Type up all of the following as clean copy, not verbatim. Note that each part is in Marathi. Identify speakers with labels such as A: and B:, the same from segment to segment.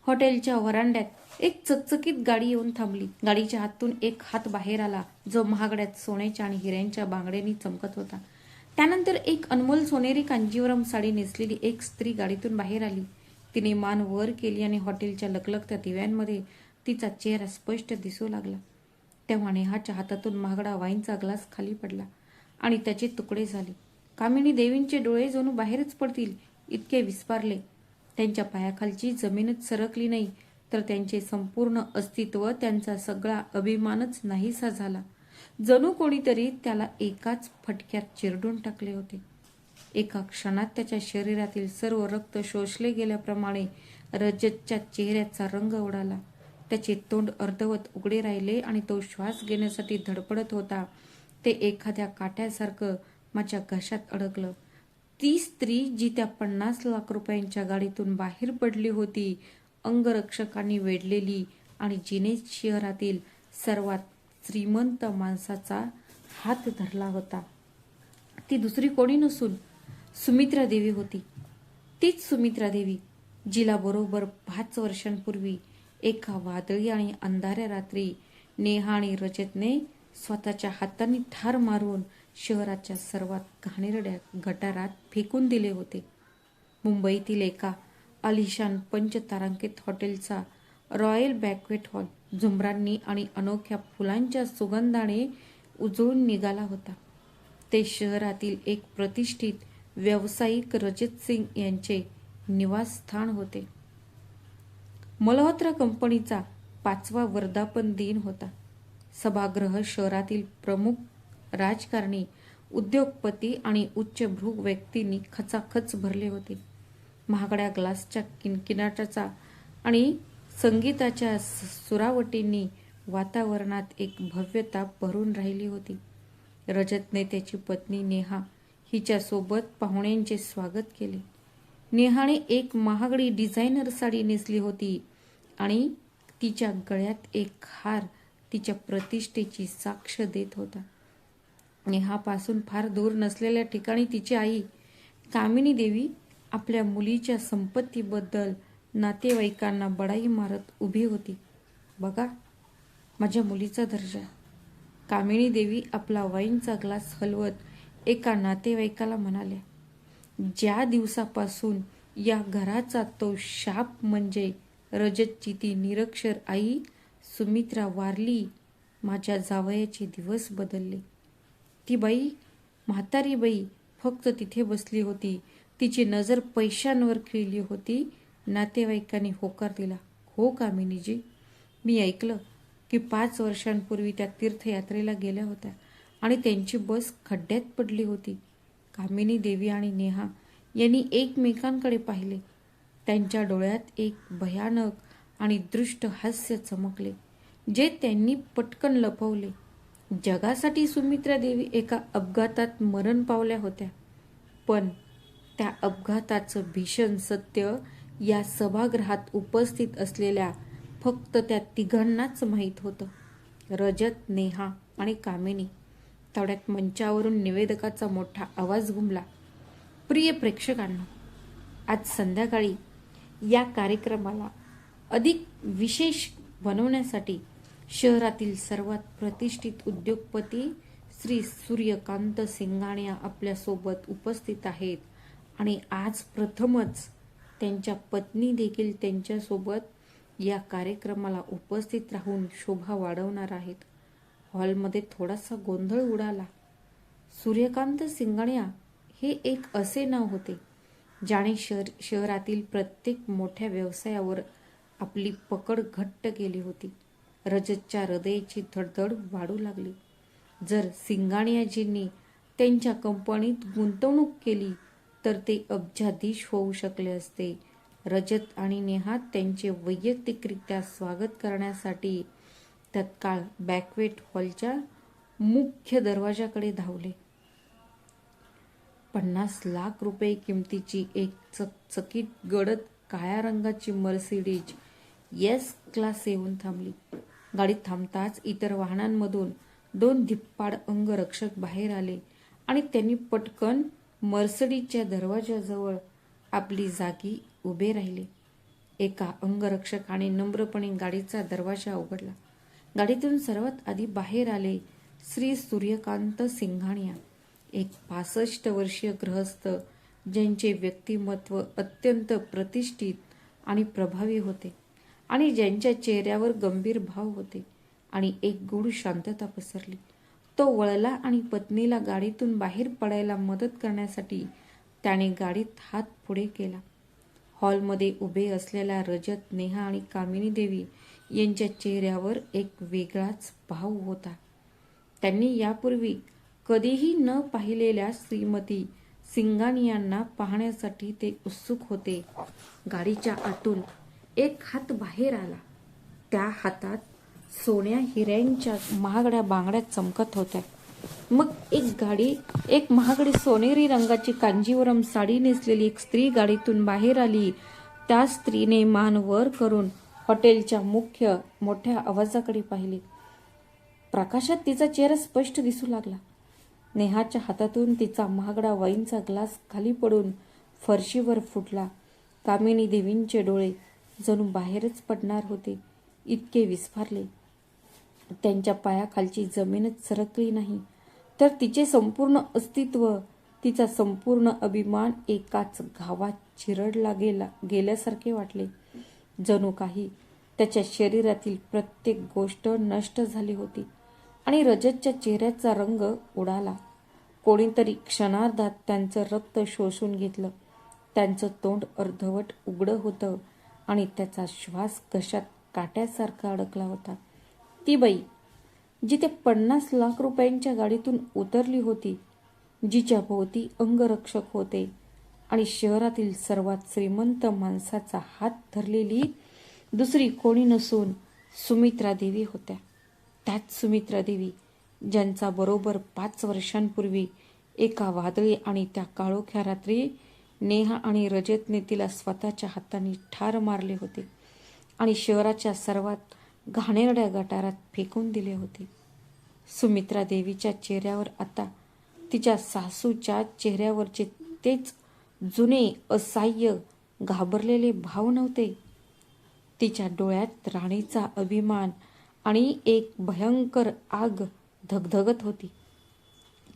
A: हॉटेलच्या व्हरांड्यात एक चकचकीत गाडी येऊन थांबली. गाडीच्या हातून एक हात बाहेर आला, जो महागड्यात सोन्याच्या आणि हिऱ्यांच्या बांगड्यांनी चमकत होता. त्यानंतर एक अनमोल सोनेरी कांजीवरम साडी नेसलेली एक स्त्री गाडीतून बाहेर आली. तिने मान वर केली आणि हॉटेलच्या लखलखत्या दिव्यांमध्ये तिचा चेहरा स्पष्ट दिसू लागला. तेव्हा नेहाच्या हातातून महागडा वाईनचा ग्लास खाली पडला आणि त्याचे तुकडे झाले. कामिनी देवींचे डोळे जणू बाहेरच पडतील इतके विस्पारले. त्यांच्या पायाखालची जमीनच सरकली नाही, तर त्यांचे संपूर्ण अस्तित्व, त्यांचा सगळा अभिमानच नाहीसा झाला. जणू कोणीतरी त्याला एकाच फटक्यात चिरडून टाकले होते. एका क्षणात त्याच्या शरीरातील सर्व रक्त शोषले गेल्याप्रमाणे रजतच्या चेहऱ्याचा रंग उडाला. त्याचे तोंड अर्धवट उघडे राहिले आणि तो श्वास घेण्यासाठी धडपडत होता. ते एखाद्या काट्यासारखं माझ्या घशात अडकलं. ती स्त्री जी त्या 50 लाख रुपयांच्या गाडीतून बाहेर पडली होती, अंगरक्षकांनी वेढलेली आणि जिने शहरातील सर्वात श्रीमंत माणसाचा हात धरला होता, ती दुसरी कोणी नसून सुमित्रा देवी होती. तीच सुमित्रा देवी जिला बरोबर 5 वर्षांपूर्वी एका वादळी आणि अंधाऱ्या रात्री नेहा आणि रजतने स्वतःच्या हातांनी ठार मारून शहराच्या सर्वात घाणेरड्या गटारात फेकून दिले होते. मुंबईतील एका आलिशान पंचतारांकित हॉटेलचा रॉयल बँक्वेट हॉल झुंबरांनी आणि अनोख्या फुलांच्या सुगंधाने उजळून निघाला होता. ते शहरातील एक प्रतिष्ठित व्यावसायिक रजत सिंग यांचे निवासस्थान होते. मल्होत्रा कंपनीचा 5वा वर्धापन दिन होता. सभागृह शहरातील प्रमुख राजकारणी, उद्योगपती आणि उच्चभ्रू व्यक्तींनी खचाखच भरले होते. महागड्या ग्लासच्या किणकिणाटाचा आणि संगीताच्या सुरावटींनी वातावरणात एक भव्यता भरून राहिली होती. रजतने त्याची पत्नी नेहा हिच्यासोबत पाहुण्यांचे स्वागत केले. नेहाने एक महागडी डिझायनर साडी नेसली होती आणि तिच्या गळ्यात एक हार तिच्या प्रतिष्ठेची साक्ष देत होता. नेहापासून फार दूर नसलेल्या ठिकाणी तिची आई कामिनी देवी आपल्या मुलीच्या संपत्तीबद्दल नातेवाईकांना बडाई मारत उभी होती. बघा माझ्या मुलीचा दर्जा. कामिनी देवी आपला वाईनचा ग्लास हलवत एका नातेवाईकाला म्हणाल्या. ज्या दिवसापासून या घराचा तो शाप म्हणजे रजतची ती निरक्षर आई सुमित्रा वारली, माझ्या जावयाचे दिवस बदलले. ती बाई, म्हातारी बाई फक्त तिथे बसली होती. तिची नजर पैशांवर खिळली होती. नातेवाईकांनी होकार दिला. हो कामिनीजी, मी ऐकलं की 5 वर्षांपूर्वी त्या तीर्थयात्रेला गेल्या होत्या आणि त्यांची बस खड्ड्यात पडली होती. कामिनी देवी आणि नेहा यांनी एकमेकांकडे पाहिले. त्यांच्या डोळ्यात एक भयानक आणि दृष्ट हास्य चमकले, जे त्यांनी पटकन लपवले. जगासाठी सुमित्रा देवी एका अपघातात मरण पावल्या होत्या, पण त्या अपघाताचं भीषण सत्य या सभागृहात उपस्थित असलेल्या फक्त त्या तिघांनाच माहीत होतं. रजत, नेहा आणि कामिनी. तेवढ्यात मंचावरून निवेदकाचा मोठा आवाज घुमला. प्रिय प्रेक्षकांनो, आज संध्याकाळी या कार्यक्रमाला अधिक विशेष बनवण्यासाठी शहरातील सर्वात प्रतिष्ठित उद्योगपती श्री सूर्यकांत सिंगाणिया आपल्यासोबत उपस्थित आहेत आणि आज प्रथमच त्यांच्या पत्नी देखील त्यांच्यासोबत या कार्यक्रमाला उपस्थित राहून शोभा वाढवणार आहेत. हॉलमध्ये थोडासा गोंधळ उडाला. सूर्यकांत सिंगाणिया हे एक असे नाव होते ज्याने शहरातील प्रत्येक मोठ्या व्यवसायावर आपली पकड घट्ट केली होती. रजतच्या हृदयाची धडधड वाढू लागली. जर सिंगाणियाजींनी त्यांच्या कंपनीत गुंतवणूक केली तर ते अब्जाधीश होऊ शकले असते. रजत आणि नेहा त्यांचे वैयक्तिकरित्या स्वागत करण्यासाठी तत्काळ बँक्वेट हॉलच्या मुख्य दरवाजाकडे धावले. 50 लाख रुपये किमतीची एक चकचकीत गडद काळ्या रंगाची मर्सिडीज एस क्लास येऊन थांबली. गाडी थांबताच इतर वाहनांमधून 2 धिप्पाड अंगरक्षक बाहेर आले आणि त्यांनी पटकन मर्सिडीजच्या दरवाजाजवळ आपली जागी उभे राहिले. एका अंगरक्षकाने नम्रपणे गाडीचा दरवाजा उघडला. गाडीतून सर्वात आधी बाहेर आले श्री सूर्यकांत सिंघानिया, एक 65 वर्षीय गृहस्थ ज्यांचे व्यक्तिमत्व अत्यंत प्रतिष्ठित आणि प्रभावी होते आणि ज्यांच्या चेहऱ्यावर गंभीर भाव होते आणि एक गूढ शांतता पसरली. तो वळला आणि पत्नीला गाडीतून बाहेर पडायला मदत करण्यासाठी त्याने गाडीत हात पुढे केला. हॉलमध्ये उभे असलेल्या रजत, नेहा आणि कामिनी देवी यांच्या चेहऱ्यावर एक वेगळाच भाव होता. त्यांनी यापूर्वी कधीही न पाहिलेल्या श्रीमती सिंघानियांना पाहण्यासाठी ते उत्सुक होते. गाडीच्या आतून एक हात बाहेर आला. त्या हातात सोन्या हिऱ्यांच्या महागड्या बांगड्या चमकत होत्या. मग एक महागडी सोनेरी रंगाची कांजीवरम साडी नेसलेली एक स्त्री गाडीतून बाहेर आली. त्या स्त्रीने मान वर करून हॉटेलच्या मोठ्या आवाजाकडे पाहिले. प्रकाशात तिचा चेहरा स्पष्ट दिसू लागला. नेहाच्या हातातून तिचा महागडा वाईनचा ग्लास खाली पडून फरशीवर फुटला. कामिनी देवींचे डोळे जणू बाहेरच पडणार होते इतके विस्फारले. त्यांच्या पायाखालची जमीनच सरकली नाही, तर तिचे संपूर्ण अस्तित्व, तिचा संपूर्ण अभिमान एकाच घावात चिरडला गेल्यासारखे वाटले. जणू काही त्याच्या शरीरातील प्रत्येक गोष्ट नष्ट झाली होती आणि रजतच्या चेहऱ्याचा रंग उडाला. कोणीतरी क्षणार्धात त्यांचं रक्त शोषून घेतलं. त्यांचं तोंड अर्धवट उघडं होतं आणि त्याचा श्वास घशात काट्यासारखा अडकला होता. ती बाई जिथे 50 लाख रुपयांच्या गाडीतून उतरली होती, जिच्या भोवती अंगरक्षक होते आणि शहरातील सर्वात श्रीमंत माणसाचा हात धरलेली दुसरी कोणी नसून सुमित्रा देवी होत्या. त्याच सुमित्रा देवी ज्यांचा बरोबर 5 वर्षांपूर्वी एका वादळी आणि त्या काळोख्या रात्री नेहा आणि रजतने तिला स्वतःच्या हाताने ठार मारले होते आणि शहराच्या सर्वात घाणेरड्या गटारात फेकून दिले होते. सुमित्रा देवीच्या चेहऱ्यावर आता तिच्या सासूच्या चेहऱ्यावरचे तेच जुने असहाय्य घाबरलेले भाव नव्हते. तिच्या डोळ्यात राणीचा अभिमान आणि एक भयंकर आग धगधगत होती.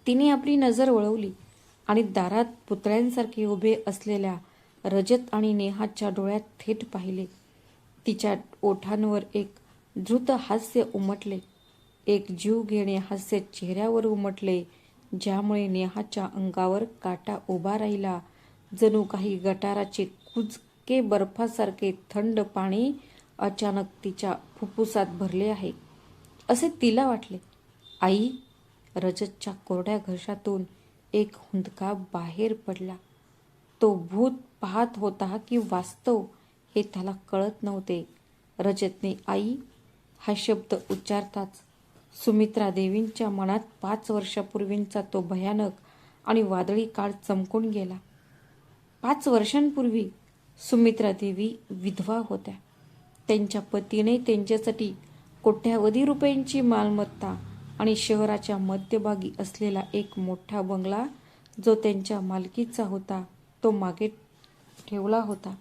A: तिने आपली नजर वळवली आणि दारात पुतळ्यांसारखे उभे असलेल्या रजत आणि नेहाच्या डोळ्यात थेट पाहिले. तिच्या ओठांवर एक द्रुत हास्य उमटले, एक जीवघेणे हास्य चेहऱ्यावर उमटले, ज्यामुळे नेहाच्या अंगावर काटा उभा राहिला. जणू काही गटाराचे कुजके बर्फासारखे थंड पाणी अचानक तिच्या फुफ्फुसात भरले आहे असे तिला वाटले. आई, रजतच्या कोरड्या घशातून एक हुंदका बाहेर पडला. तो भूत पाहत होता की वास्तव हे त्याला कळत नव्हते. रजतने आई हा शब्द उच्चारताच सुमित्रा देवींच्या मनात 5 वर्षापूर्वींचा तो भयानक आणि वादळी काळ चमकून गेला. 5 वर्षांपूर्वी सुमित्रा देवी विधवा होत्या. त्यांच्या पतीने त्यांच्यासाठी कोट्यावधी रुपयांची मालमत्ता आणि शहराच्या मध्यभागी असलेला एक मोठा बंगला जो त्यांच्या मालकीचा होता तो मागे ठेवला होता.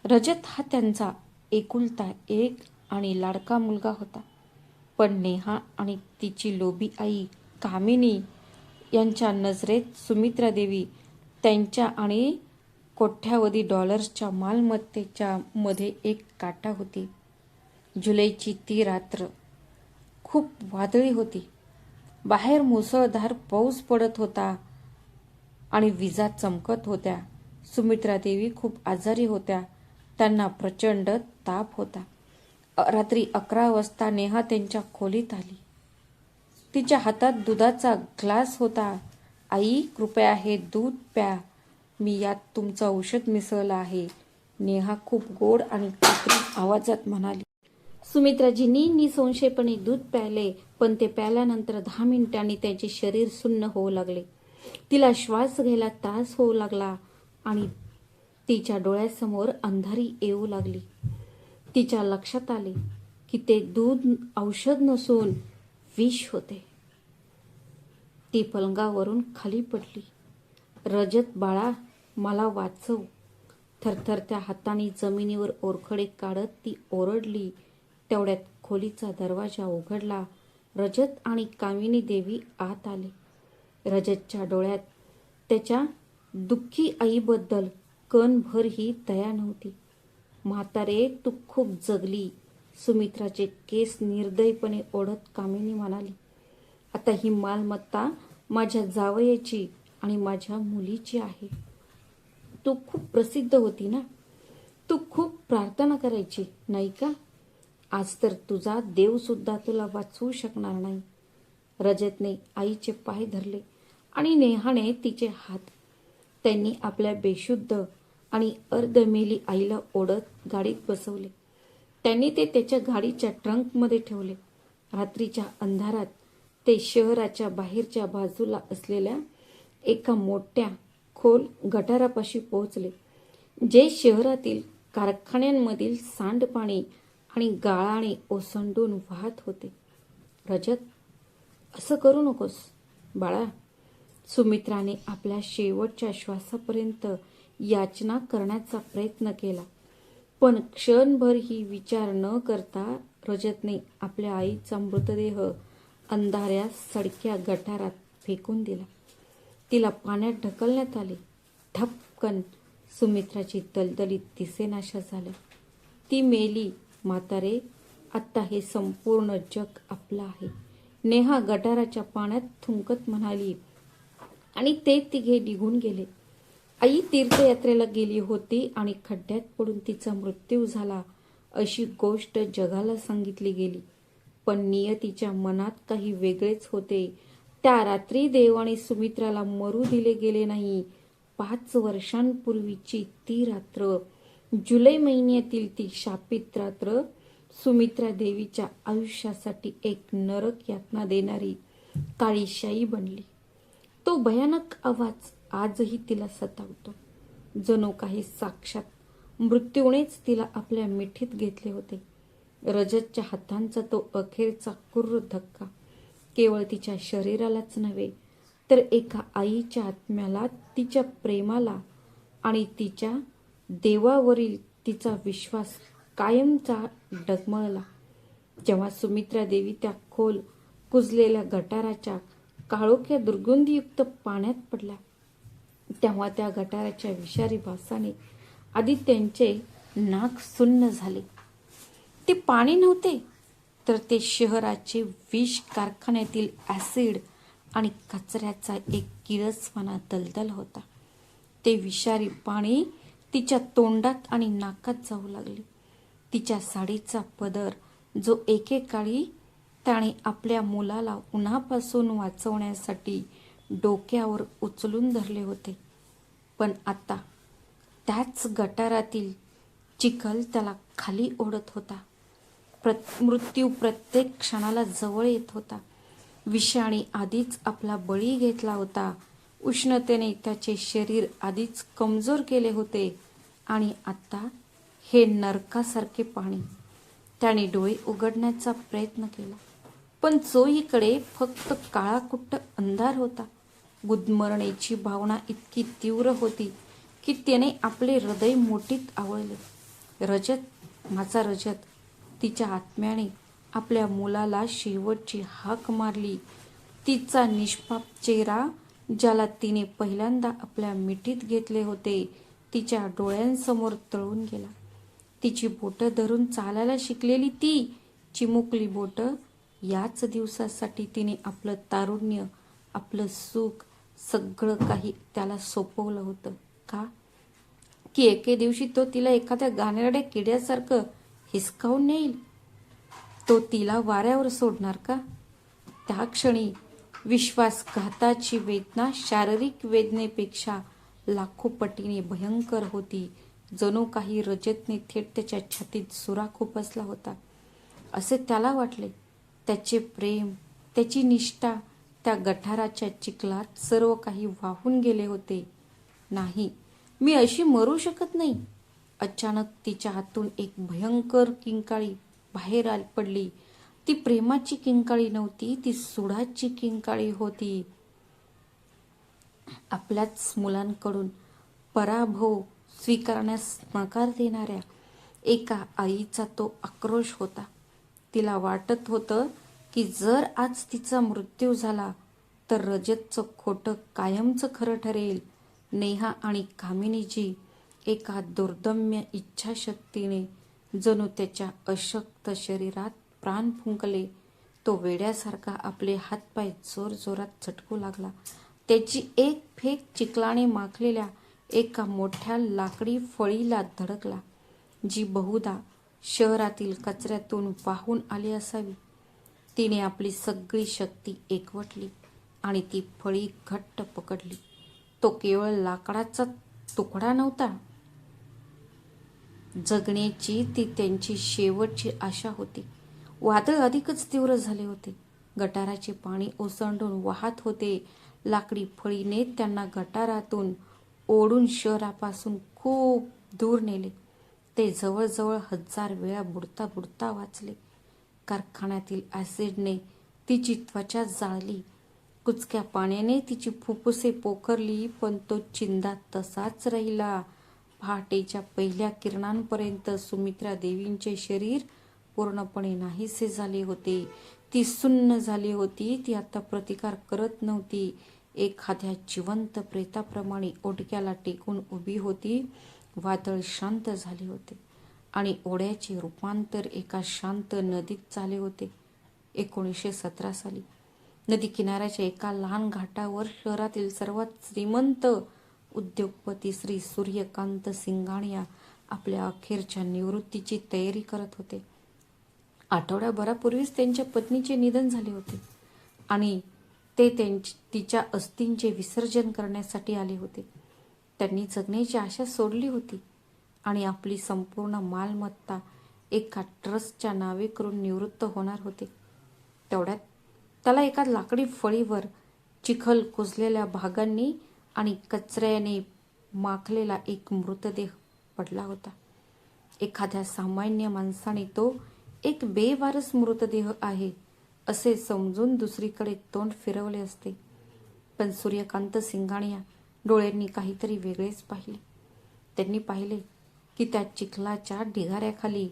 A: रजत हा त्यांचा एकुलता एक आणि लाडका मुलगा होता. पण नेहा आणि तिची लोभी आई कामिनी यांच्या नजरेत सुमित्रा देवी त्यांच्या आणि कोट्यावधी डॉलर्सच्या मालमत्तेच्या मध्ये एक काटा होती. जुलैची ती रात्र खूप वादळी होती. बाहेर मुसळधार पाऊस पडत होता आणि विजा चमकत होत्या. सुमित्रा देवी खूप आजारी होत्या. त्यांना प्रचंड ताप होता. रात्री 11 वाजता नेहा त्यांच्या खोलीत आली. तिच्या हातात दुधाचा ग्लास होता. आई, कृपया हे दूध प्या. मी यात तुमचं औषध मिसळलं आहे, नेहा खूप गोड आणि कृत्रिम आवाजात म्हणाली. सुमित्राजींनी निसंशयपणे दूध प्यायले, पण ते प्यायल्यानंतर 10 मिनिटांनी त्यांचे शरीर सुन्न होऊ लागले. तिला श्वास घ्यायला त्रास होऊ लागला आणि तिच्या डोळ्यासमोर अंधारी येऊ लागली. तिच्या लक्षात आले की ते दूध औषध नसून विष होते. ती पलंगावरून खाली पडली. रजत, बाळा, मला वाचव. थरथरत्या हाताने जमिनीवर ओरखडे काढत ती ओरडली. तेवढ्यात खोलीचा दरवाजा उघडला. रजत आणि कामिनी देवी आत आले. रजतच्या डोळ्यात त्याच्या दुःखी आईबद्दल कणभरही दया नव्हती. म्हातारे, तू खूप जगली. सुमित्राचे केस निर्दयीपणे ओढत कामिनी म्हणाली. आता ही मालमत्ता माझ्या जावयाची आणि माझ्या मुलीची आहे. तू खूप प्रसिद्ध होती ना. तू खूप प्रार्थना करायची, नाही का? आज तर तुझा देव सुद्धा तुला वाचवू शकणार नाही. रजतने आईचे पाय धरले आणि नेहाने तिचे हात. त्यांनी आपल्या बेशुद्ध आणि अर्धमेली आईला ओढत गाडीत बसवले. त्यांनी ते त्याच्या गाडीच्या ट्रंकमध्ये ठेवले. रात्रीच्या अंधारात ते शहराच्या बाहेरच्या बाजूला असलेल्या एका मोठ्या खोल गटारापाशी पोहोचले, जे शहरातील कारखान्यांमधील सांडपाणी आणि गाळाने ओसंडून वाहत होते. रजत, असं करू नकोस बाळा. सुमित्राने आपल्या शेवटच्या श्वासापर्यंत याचना करण्याचा प्रयत्न केला, पण क्षणभरही विचार न करता रजतने आपल्या आईचा मृतदेह अंधाऱ्या सडक्या गटारात फेकून दिला. तिला पाण्यात ढकलण्यात आले. ठपकन सुमित्राची दलदलीत दिसेनाशा झाल्या. ती मेली. म्हातारे, आत्ता हे संपूर्ण जग आपलं आहे, नेहा गटाराच्या पाण्यात थुंकत म्हणाली. आणि ते तिघे निघून गेले. आई तीर्थयात्रेला गेली होती आणि खड्ड्यात पडून तिचा मृत्यू झाला अशी गोष्ट जगाला सांगितली गेली. पण नियतीच्या मनात काही वेगळेच होते. त्या रात्री देवाने सुमित्राला मरू दिले गेले नाही. 5 वर्षांपूर्वीची ती रात्र, जुलै महिन्यातील ती शापित रात्र, सुमित्रा देवीच्या आयुष्यासाठी एक नरक यातना देणारी काळीशाई बनली. तो भयानक आवाज आजही तिला सतावतो. जणू काही साक्षात मृत्यूनेच तिला आपल्या मिठीत घेतले होते. रजतच्या हातांचा तो अखेरचा क्रूर धक्का केवळ तिच्या शरीरालाच नव्हे, तर एका आईच्या आत्म्याला, तिच्या प्रेमाला आणि तिच्या देवावरील तिचा विश्वास कायमचा डगमगला. जेव्हा सुमित्रा देवी त्या खोल कुजलेल्या गटाराच्या काळोख्या दुर्गंधीयुक्त पाण्यात पडल्या, तेव्हा त्या गटाराच्या विषारी वासाने आदित्यांचे नाक सुन्न झाले. ते पाणी नव्हते, तर ते शहराचे विष कारखान्यातील ॲसिड आणि कचऱ्याचा एक किरसवाना दलदल होता. ते विषारी पाणी तिच्या तोंडात आणि नाकात जाऊ लागले. तिच्या साडीचा पदर, जो एकेकाळी त्याने आपल्या मुलाला उन्हापासून वाचवण्यासाठी डोक्यावर उचलून धरले होते, पण आता त्याच गटारातील चिखल त्याला खाली ओढत होता. मृत्यू प्रत्येक क्षणाला जवळ येत होता. विषाने आधीच आपला बळी घेतला होता. उष्णतेने त्याचे शरीर आधीच कमजोर केले होते आणि आता हे नरकासारखे पाणी. त्याने डोळे उघडण्याचा प्रयत्न केला, पण चोहीकडे फक्त काळाकुट्ट अंधार होता. गुदमरण्याची भावना इतकी तीव्र होती की त्याने आपले हृदय मुठीत आवळले. रजत, माझा रजत. तिच्या आत्म्याने आपल्या मुलाला शेवटची हाक मारली. तिचा निष्पाप चेहरा, ज्याला तिने पहिल्यांदा आपल्या मिठीत घेतले होते, तिच्या डोळ्यांसमोर तळून गेला. तिची बोटं धरून चालायला शिकलेली ती चिमुकली बोटं, याच दिवसासाठी तिने आपलं तारुण्य, आपलं सुख, सगळं काही त्याला सोपवलं होतं. का? की एके दिवशी तो तिला एखाद्या घाणेरड्या किड्यासारखं हिसकावून नेईल. तो तिला वाऱ्यावर सोडणार का? त्या क्षणी विश्वासघाताची वेदना शारीरिक वेदनेपेक्षा लाखो पटीने भयंकर होती. जणू काही रजतने थेट त्याच्या छातीत सुरा खुपसला होता, असे त्याला वाटले. त्याचे प्रेम, त्याची निष्ठा त्या गटाराच्या चिखलात सर्व काही वाहून गेले होते. नाही, मी अशी मरू शकत नाही. अचानक तिच्या हातून एक भयंकर किंकाळी बाहेर पडली. ती प्रेमाची किंकाळी नव्हती, ती सुडाची किंकाळी होती. आपल्याच मुलांकडून पराभव स्वीकारण्यास नकार देणाऱ्या एका आईचा तो आक्रोश होता. तिला वाटत होतं की जर आज तिचा मृत्यू झाला तर रजतचं खोटं कायमचं खरं ठरेल. नेहा आणि कामिनीजी एका दुर्दम्य इच्छाशक्तीने जणू त्याच्या अशक्त शरीरात प्राण फुंकले. तो वेड्यासारखा आपले हातपाय जोरजोरात झटकू लागला. त्याची एक फेक चिखलाने माखलेल्या एका मोठ्या लाकडी फळीला धडकला, जी बहुधा शहरातील कचऱ्यातून वाहून आली असावी. तिने आपली सगळी शक्ती एकवटली आणि ती फळी घट्ट पकडली. तो केवळ लाकडाचा तुकडा नव्हता. जगण्याची ती त्यांची शेवटची आशा होती. वादळ अधिकच तीव्र झाले होते. गटाराचे पाणी ओसंडून वाहत होते. लाकडी फळीने त्यांना गटारातून ओढून शहरापासून खूप दूर नेले. ते जवळजवळ 1000 वेळा बुडता बुडता वाचले. कारखान्यातील ॲसिडने तिची त्वचा जाळली. कुचक्या पाण्याने तिची फुफ्फुसे पोखरली, पण तो चिंदा तसाच राहिला. पहाटेच्या पहिल्या किरणांपर्यंत सुमित्रा देवींचे शरीर पूर्णपणे नाहीसे झाले होते. ती सुन्न झाली होती. ती आता प्रतिकार करत नव्हती. एखाद्या जिवंत प्रेताप्रमाणे ओटक्याला टेकून उभी होती. वादळ शांत झाले होते आणि ओढ्याचे रूपांतर एका शांत नदीत झाले होते. 1917 साली नदी किनाऱ्याच्या एका लहान घाटावर शहरातील सर्वात श्रीमंत उद्योगपती श्री सूर्यकांत सिंघानिया आपल्या अखेरच्या निवृत्तीची तयारी करत होते. आठवड्याभरापूर्वीच त्यांच्या पत्नीचे निधन झाले होते आणि ते तिच्या अस्थींचे विसर्जन करण्यासाठी आले होते. त्यांनी जगण्याची आशा सोडली होती आणि आपली संपूर्ण मालमत्ता एका ट्रस्टच्या नावे करून निवृत्त होणार होते. तेवढ्यात त्याला एका लाकडी फळीवर चिखल कुजलेल्या भागांनी आणि कचऱ्याने माखलेला एक मृतदेह पडला होता. एखाद्या सामान्य माणसाने तो एक बेवारस मृतदेह आहे असे समजून दुसरीकडे तोंड फिरवले असते, पण सूर्यकांत सिंघानिया डोळ्यांनी काहीतरी वेगळेच पाहिले. त्यांनी पाहिले की त्या चिखलाच्या ढिगाऱ्याखाली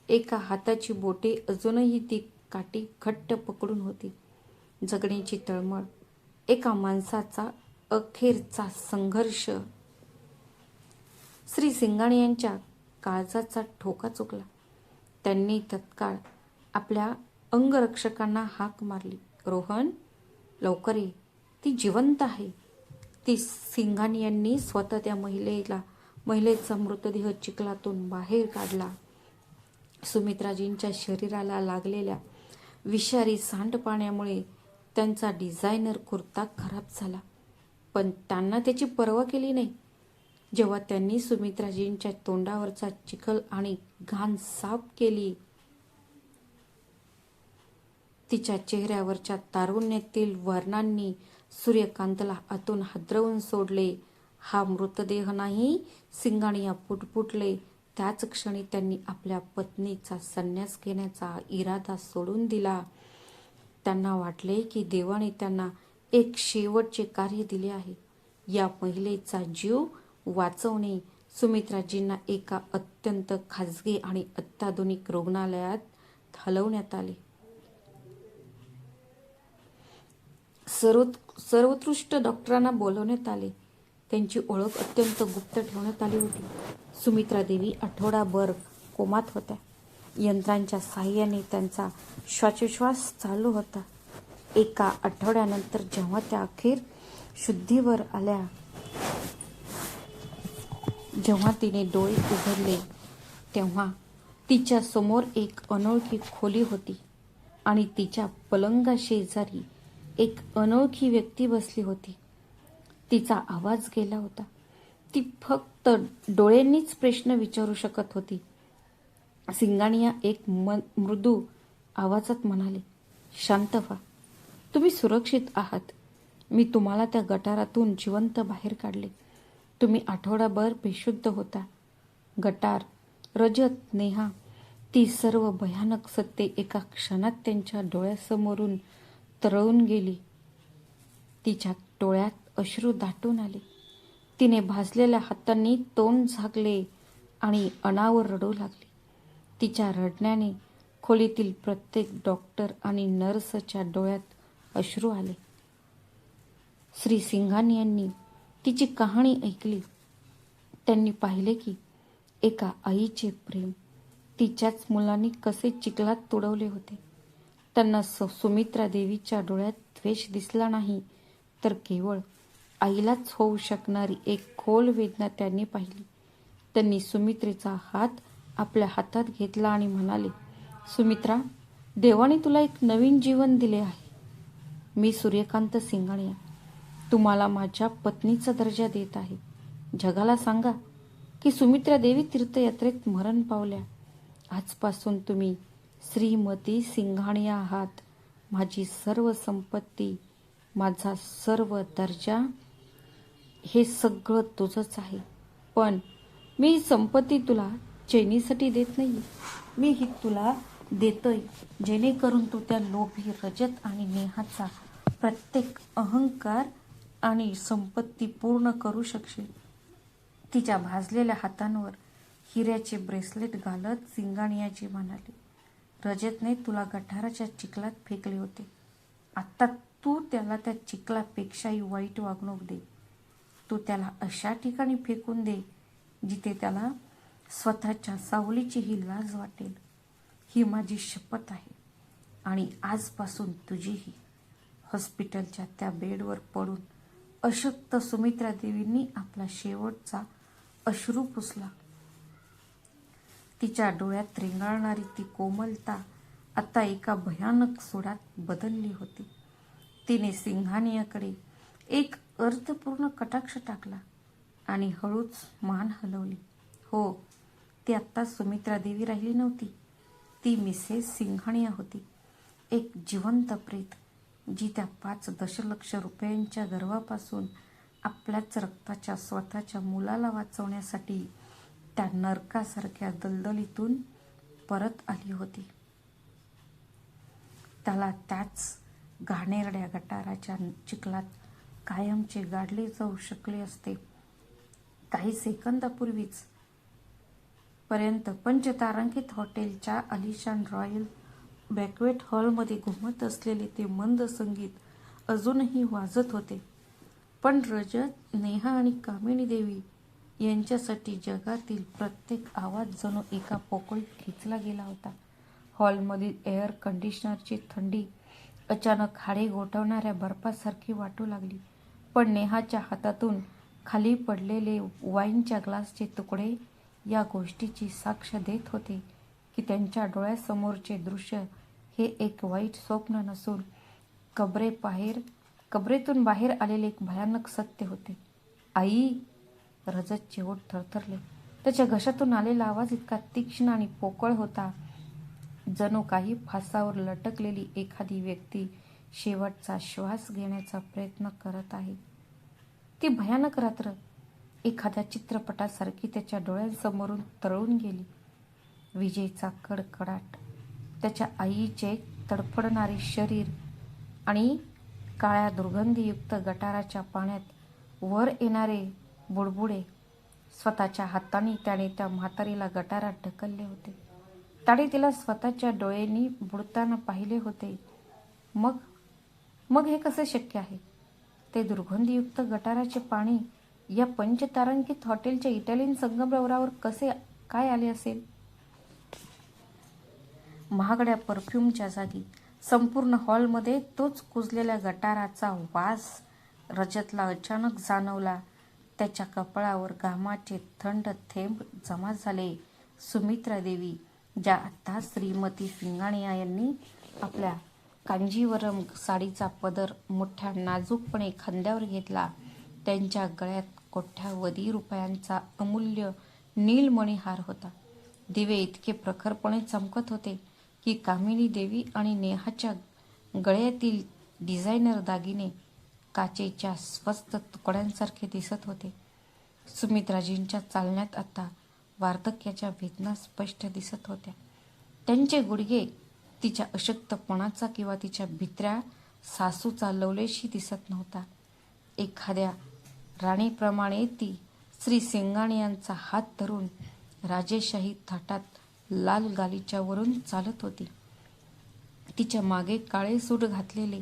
A: एका हाताची बोटे अजूनही ती काठी घट्ट पकडून होती. जगण्याची तळमळ, एका माणसाचा अखेरचा संघर्ष. श्री सिंघानियांच्या काळजाचा ठोका चुकला. त्यांनी तत्काळ आपल्या अंगरक्षकांना हाक मारली, रोहन, लवकर ये, ती जिवंत आहे. ती सिंघानियांनी स्वतः त्या महिलेचा मृतदेह चिखलातून बाहेर काढला. सुमित्राजींच्या शरीराला लागलेल्या विषारी सांडपाण्यामुळे त्यांचा डिझायनर कुर्ता खराब झाला, पण त्यांना त्याची पर्वा केली नाही. जेव्हा त्यांनी सुमित्राजींच्या तोंडावरचा चिखल आणि घाण साफ केली, तिच्या चेहऱ्यावरच्या तारुण्यातील वर्णांनी सूर्यकांतला आतून हादरवून सोडले. हा मृतदेह नाही, सिंघानिया पुटपुटले. त्याच क्षणी त्यांनी आपल्या पत्नीचा संन्यास घेण्याचा इरादा सोडून दिला. त्यांना वाटले की देवाने त्यांना एक शेवटचे कार्य दिले आहे. या महिलेचा जीव वाचवणे. सुमित्राजींना एका अत्यंत खाजगी आणि अत्याधुनिक रुग्णालयात हलवण्यात आले. सर्वोत्कृष्ट डॉक्टरांना बोलवण्यात आले. त्यांची ओळख अत्यंत गुप्त ठेवण्यात आली होती. सुमित्रा देवी आठवडाभर कोमात होत्या. यंत्रांच्या साहाय्याने त्यांचा श्वासोच्छ्वास चालू होता. एका आठवड्यानंतर जेव्हा त्या अखेर शुद्धीवर आल्या, जेव्हा तिने डोळे उघडले, तेव्हा तिच्या समोर एक अनोळखी खोली होती आणि तिच्या पलंगाशेजारी एक अनोळखी व्यक्ती बसली होती. तिचा आवाज गेला होता. ती फक्त डोळ्यांनीच प्रश्न विचारू शकत होती. सिंघानिया एक मृदू आवाजात म्हणाले, शांत व्हा, तुम्ही सुरक्षित आहात. मी तुम्हाला त्या गटारातून जिवंत बाहेर काढले. तुम्ही आठवडाभर बेशुद्ध होता. गटार, रजत, नेहा, ती सर्व भयानक सत्ये एका क्षणात त्यांच्या डोळ्यासमोरून तरळून गेली. तिच्या डोळ्यात अश्रू दाटून आले. तिने भाजलेल्या हातांनी तोंड झाकले आणि अनावर रडू लागली. तिच्या रडण्याने खोलीतील प्रत्येक डॉक्टर आणि नर्सच्या डोळ्यात अश्रू आले. श्री सिंघानिया यांनी तिची कहाणी ऐकली. त्यांनी पाहिले की एका आईचे प्रेम तिच्याच मुलांनी कसे चिखलात तुडवले होते. त्यांना सुमित्रा देवीच्या डोळ्यात द्वेष दिसला नाही, तर केवळ आईलाच होऊ शकणारी एक खोल वेदना त्यांनी पाहिली. त्यांनी सुमित्रेचा हात आपल्या हातात घेतला आणि म्हणाले, सुमित्रा, देवाने तुला एक नवीन जीवन दिले आहे. मी सूर्यकांत सिंघानिया तुम्हाला माझ्या पत्नीचा दर्जा देत आहे. जगाला सांगा की सुमित्रा देवी तीर्थयात्रेत मरण पावल्या. आजपासून तुम्ही श्रीमती सिंघानिया आहात. माझी सर्व संपत्ती, माझा सर्व दर्जा, हे सगळं तुझंच आहे. पण मी संपत्ती तुला चैनीसाठी देत नाही. मी ही तुला देतोय जेणेकरून तू त्या लोभी रजत आणि नेहाचा प्रत्येक अहंकार आणि संपत्ती पूर्ण करू शकशील. तिच्या भाजलेल्या हातांवर हिऱ्याचे ब्रेसलेट घालत सिंघानियाजी म्हणाले, रजतने तुला गटाराच्या चिखलात फेकले होते. आता तू त्याला त्या चिखलापेक्षाही वाईट वागणूक दे. तू त्याला अशा ठिकाणी फेकून दे जिथे त्याला स्वतःच्या सावलीची ही लाज वाटेल. ही माझी शपथ आहे. आणि आजपासून तुझीही. हॉस्पिटलच्या त्या बेडवर पडून अशक्त सुमित्रा देवींनी आपला शेवटचा अश्रू पुसला. तिच्या डोळ्यात रेंगाळणारी ती कोमलता आता एका भयानक सुडात बदलली होती. तिने सिंघानियाकडे एक अर्थपूर्ण कटाक्ष टाकला आणि हळूच मान हलवली. हो, ती आत्ता सुमित्रा देवी राहिली नव्हती. ती मिसेस सिंघानिया होती. एक जिवंत प्रेत, जी त्या 5 दशलक्ष रुपयांच्या गर्वापासून आपल्याच रक्ताच्या स्वतःच्या मुलाला वाचवण्यासाठी त्या नरकासारख्या दलदलीतून परत आली होती. त्याला त्याच घाणेरड्या गटाराच्या चिखलात कायमचे गाडले जाऊ शकले असते. काही सेकंदापूर्वीच पर्यंत पंचतारांकित हॉटेलच्या आलिशान रॉयल बॅक्वेट हॉलमध्ये घुमत असलेले ते मंद संगीत अजूनही वाजत होते. पण रजत, नेहा आणि कामिनी देवी यांच्यासाठी जगातील प्रत्येक आवाज जणू एका पोकळीत खेचला गेला होता. हॉलमधील एअर कंडिशनरची थंडी अचानक हाडे गोठवणाऱ्या बर्फासारखी वाटू लागली. पण नेहाच्या हातातून खाली पडलेले वाईनच्या ग्लासचे तुकडे या गोष्टीची साक्ष देत होते की त्यांच्या डोळ्यासमोरचे दृश्य हे एक वाईट स्वप्न नसून कबरेतून बाहेर आलेले एक भयानक सत्य होते. आई! रजतचे ओठ थरथरले. त्याच्या घशातून आलेला आवाज इतका तीक्ष्ण आणि पोकळ होता, जणू काही फासावर लटकलेली एखादी व्यक्ती शेवटचा श्वास घेण्याचा प्रयत्न करत आहे. ती भयानक रात्र एखाद्या चित्रपटासारखी त्याच्या डोळ्यांसमोरून तरळून गेली. विजेचा कडकडाट, त्याच्या आईचे तडफडणारे शरीर आणि काळ्या दुर्गंधीयुक्त गटाराच्या पाण्यात वर येणारे बुडबुडे. स्वतःच्या हातांनी त्याने त्या म्हातारीला गटारात ढकलले होते. त्याने तिला स्वतःच्या डोळ्यांनी बुडताना पाहिले होते. मग हे कसे शक्य आहे? ते दुर्गंधीयुक्त गटाराचे पाणी या पंचतारांकित हॉटेलच्या इटालियन संगमरवरावर कसे काय आले असेल? महागड्या परफ्यूमच्या जागी संपूर्ण हॉलमध्ये तोच कुजलेल्या गटाराचा वास रजतला अचानक जाणवला. त्याच्या कपाळावर घामाचे थंड थेंब जमा झाले. सुमित्रा देवी, ज्या आता श्रीमती सिंघानिया यांनी आपल्या कांजीवरम साडीचा पदर मोठ्या नाजूकपणे खांद्यावर घेतला, त्यांच्या गळ्यात कोट्यावधी रुपयांचा अमूल्य नीलमणी हार होता. दिवे इतके प्रखरपणे चमकत होते की कामिनी देवी आणि नेहाच्या गळ्यातील डिझायनर दागिने काचेच्या स्वस्त तुकड्यांसारखे दिसत होते. सुमित्राजींच्या चालण्यात आता वार्धक्याच्या वेदना स्पष्ट दिसत होत्या. त्यांचे गुडघे तिच्या अशक्तपणाचा किंवा तिच्या भित्र्या सासूचा लवलेशही दिसत नव्हता. एखाद्या राणीप्रमाणे ती श्री सिंगाणियांचा हात धरून राजेशाही थाटात लाल गालिच्यावरून चालत होती. तिच्या मागे काळे सूट घातलेले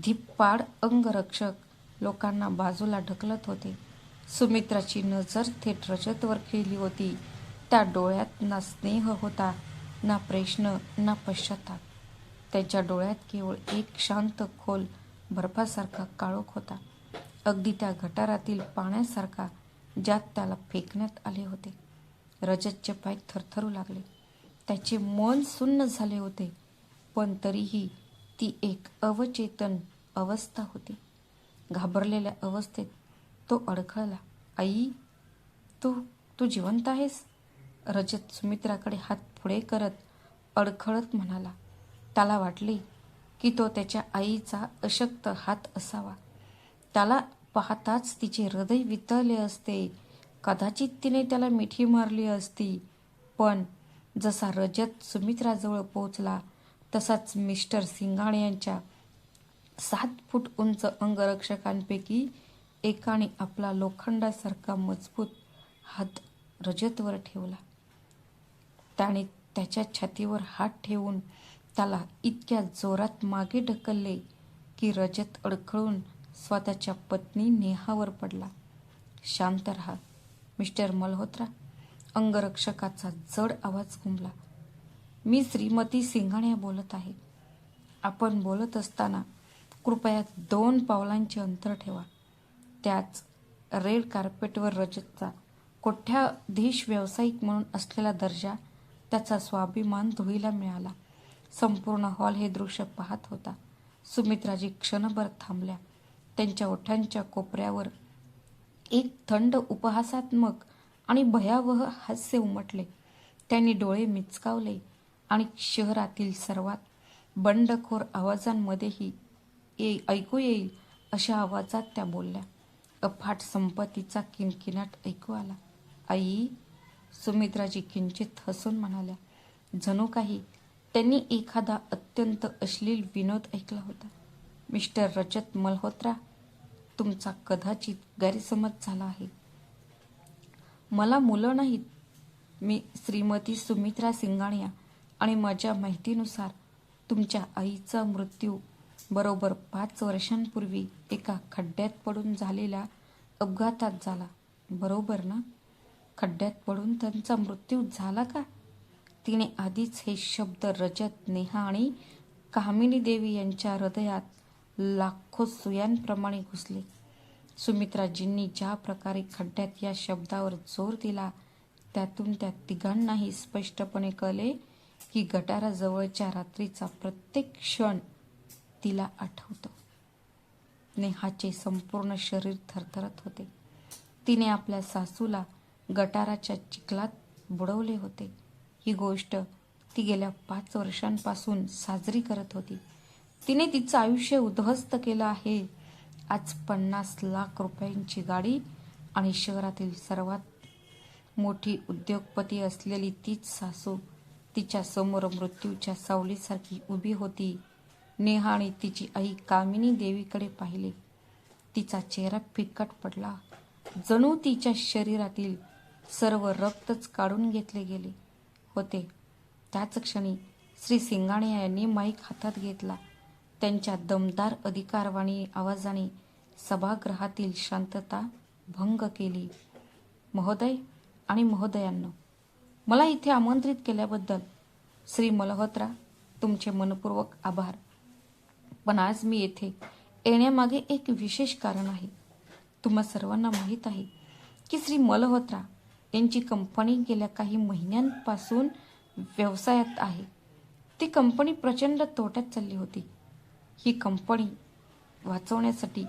A: धिप्पाड अंगरक्षक लोकांना बाजूला ढकलत होते. सुमित्राची नजर थेट रजतवर खिळली होती. त्या डोळ्यात ना स्नेह होता, ना प्रश्न, ना पश्चाताप. त्याच्या डोळ्यात केवळ एक शांत खोल बर्फासारखा काळोख होता, अगदी त्या गटारातील पाण्यासारखा ज्यात त्याला फेकण्यात आले होते. रजतचे पाय थरथरू लागले. त्याचे मन सुन्न झाले होते, पण तरीही ती एक अवचेतन अवस्था होती. घाबरलेल्या अवस्थेत तो अडखळला. आई, तू जिवंत आहेस? रजत सुमित्राकडे हात पुढे करत अडखळत म्हणाला. त्याला वाटले की तो त्याच्या आईचा अशक्त हात असावा. त्याला पाहताच तिचे हृदय वितळले असते. कदाचित तिने त्याला मिठी मारली असती. पण जसा रजत सुमित्राजवळ पोहोचला तसाच मिस्टर सिंगाणियांच्या 7 फूट उंच अंगरक्षकांपैकी एकाने आपला लोखंडासारखा मजबूत हात रजतवर ठेवला. त्याने त्याच्या छातीवर हात ठेवून त्याला इतक्या जोरात मागे ढकलले की रजत अडखळून स्वतःच्या पत्नी नेहावर पडला. शांत रहा मिस्टर मल्होत्रा, अंगरक्षकाचा जड आवाज घुमला. मी श्रीमती सिंगाणिया बोलत आहे. आपण बोलत असताना कृपया 2 पावलांचे अंतर ठेवा. त्याच रेड कार्पेटवर रजतचा कोट्याधीश व्यावसायिक म्हणून असलेला दर्जा, त्याचा स्वाभिमान धुळीला मिळाला. संपूर्ण हॉल हे दृश्य पाहत होता. सुमित्राजी क्षणभर थांबल्या. त्यांच्या ओठांच्या कोपऱ्यावर एक थंड उपहासात्मक आणि भयावह हास्य उमटले. त्यांनी डोळे मिचकावले आणि शहरातील सर्वात बंडखोर आवाजांमध्येही ऐकू येईल अशा आवाजात त्या बोलल्या. अफाट संपत्तीचा किणकिणाट ऐकू आला. आई, सुमित्राजी किंचित हसून म्हणाल्या. जणू काही त्यांनी एखादा अत्यंत अश्लील विनोद ऐकला होता. मिस्टर रजत मल्होत्रा, तुमचा कदाचित गैरसमज झाला आहे. मला मुलं नाहीत. मी श्रीमती सुमित्रा सिंगाणिया आणि माझ्या माहितीनुसार तुमच्या आईचा मृत्यू बरोबर 5 वर्षांपूर्वी एका खड्ड्यात पडून झालेल्या अपघातात झाला, बरोबर ना? खड्ड्यात पडून त्यांचा मृत्यू झाला का? तिने आधीच हे शब्द रजत, नेहा आणि कामिनी देवी यांच्या हृदयात लाखो सुयांप्रमाणे घुसले. सुमित्राजींनी ज्या प्रकारे खड्ड्यात या शब्दावर जोर दिला त्यातून त्या तिघांनाही स्पष्टपणे कळले की गटाराजवळच्या रात्रीचा प्रत्येक क्षण तिला आठवतो. नेहाचे संपूर्ण शरीर थरथरत होते. तिने आपल्या सासूला गटाराच्या चिखलात बुडवले होते. ही गोष्ट ती गेल्या 5 वर्षांपासून साजरी करत होती. तिने तिचं आयुष्य उद्ध्वस्त केलं आहे. आज 50 लाख रुपयांची गाडी आणि शहरातील सर्वात मोठी उद्योगपती असलेली तीच सासू तिच्या समोर मृत्यूच्या सावलीसारखी उभी होती. नेहा आणि तिची आई कामिनी देवीकडे पाहिले. तिचा चेहरा फिकट पडला, जणू तिच्या शरीरातील सर्व रक्तच काढून घेतले गेले होते. त्याच क्षणी श्री सिंगाणिया यांनी माईक हातात घेतला. त्यांच्या दमदार अधिकारवाणी आवाजाने सभागृहातील शांतता भंग केली. महोदय आणि महोदयांनो, मला इथे आमंत्रित केल्याबद्दल श्री मल्होत्रा तुमचे मनपूर्वक आभार. पण आज मी येथे येण्यामागे एक विशेष कारण आहे. तुम्हा सर्वांना माहीत आहे की श्री मल्होत्रा यांची कंपनी गेल्या काही महिन्यांपासून व्यवसायात आहे. ती कंपनी प्रचंड तोट्यात चालली होती. ही कंपनी वाचवण्यासाठी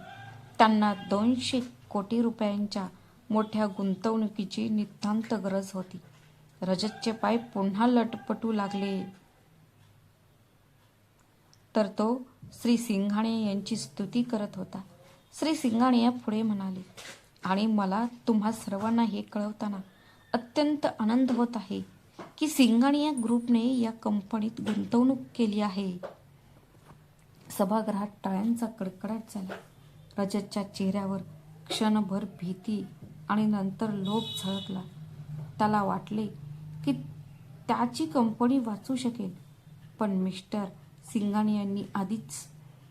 A: त्यांना 200 कोटी रुपयांच्या मोठ्या गुंतवणुकीची नितांत गरज होती. रजतचे पाय पुन्हा लटपटू लागले. तर तो श्री सिंगाणिया यांची स्तुती करत होता. श्री सिंगाणिया पुढे म्हणाले, आणि मला तुम्हा सर्वांना हे कळवताना अत्यंत आनंद होत आहे की सिंगाणिया ग्रुपने या कंपनीत गुंतवणूक केली आहे. सभागृहात टाळ्यांचा कडकडाट झाला. रजतच्या चेहऱ्यावर क्षणभर भीती आणि नंतर लोभ झळकला. त्याला वाटले की त्याची कंपनी वाचू शकेल, पण मिस्टर सिंघानियांनी आधीच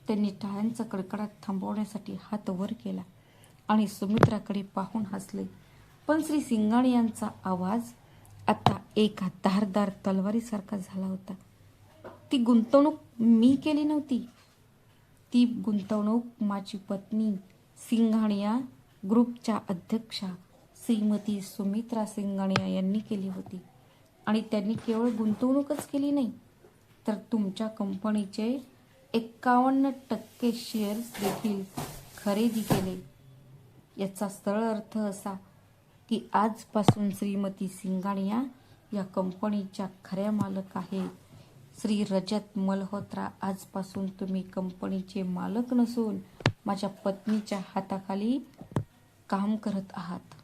A: त्यांनी टाळ्यांचा कडकडाट थांबवण्यासाठी हात वर केला आणि सुमित्राकडे पाहून हसले. पण श्री सिंघानियांचा आवाज आता एका धारदार तलवारीसारखा झाला होता. ती गुंतवणूक मी केली नव्हती. ती गुंतवणूक माझी पत्नी सिंघानिया ग्रुपच्या अध्यक्षा श्रीमती सुमित्रा सिंघानिया यांनी केली होती. आणि त्यांनी केवळ गुंतवणूकच केली नाही, तर तुमच्या कंपनीचे 51% शेअर्स देखील खरेदी केले. याचा सरळ अर्थ असा की आजपासून श्रीमती सिंघानिया या कंपनीच्या खऱ्या मालक आहे. श्री रजत मल्होत्रा, आजपासून तुम्ही कंपनीचे मालक नसून माझ्या पत्नीच्या हाताखाली काम करत आहात.